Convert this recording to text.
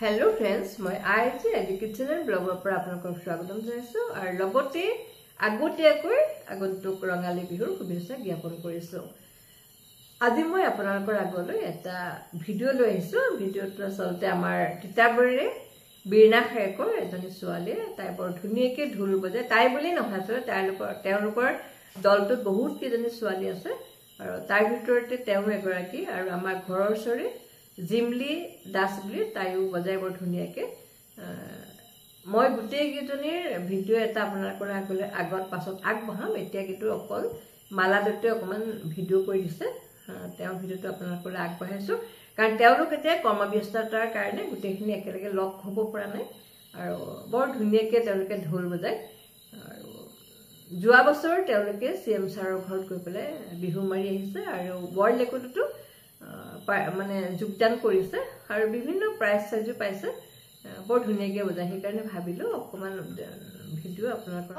Hello friends, মই IG educational ব্লগৰ পৰা আপোনালোকক স্বাগতম জনাইছো আৰু লগতে আগতীয়াকৈ আগন্তুক ৰঙালী বিহুৰ শুভেচ্ছা জ্ঞাপন কৰিছো। আজি মই আপোনালোকৰ আগলৈ এটা ভিডিঅ' লৈ আহিছো। ভিডিঅ'টো আচলতে আমাৰ তিতাবৰীৰে বীণা খায়েকৰ এজনী ছোৱালীয়ে তাই বৰ ধুনীয়াকৈ ঢোল বজায়। তাই বুলি নহয়, তেওঁলোকৰ দলটোত বহুত কেইজনী ছোৱালী আছে আৰু তাৰ ভিতৰতে তেওঁ এগৰাকী আৰু আমাৰ ঘৰৰ ওচৰৰে জিমলি দাস বুলি তাইও বজায় বৰ ধুনীয়াকৈ। মই গোটেইকেইজনীৰ ভিডিঅ' এটা আপোনালোকৰ আগত পাছত আগবঢ়াম। এতিয়া কিন্তু অকল মালা দত্তই অকণমান ভিডিঅ' কৰি দিছে, তেওঁৰ ভিডিঅ'টো আপোনালোকলৈ আগবঢ়াইছোঁ কাৰণ তেওঁলোক এতিয়া কৰ্মব্যস্ততাৰ কাৰণে গোটেইখিনি একেলগে লগ হ'ব পৰা নাই আৰু বৰ ধুনীয়াকৈ তেওঁলোকে ঢোল বজায়। আৰু যোৱা বছৰ তেওঁলোকে CM ছাৰৰ ঘৰত গৈ পেলাই বিহু মাৰি আহিছে আৰু ৱৰ্ল্ড ৰেকৰ্ডতো মানে যোগদান কৰিছে আৰু বিভিন্ন প্ৰাইজ চাইজো পাইছে। বৰ ধুনীয়াকৈ বজায়, সেইকাৰণে ভাবিলোঁ অকণমান ভিডিঅ' আপোনালোকৰ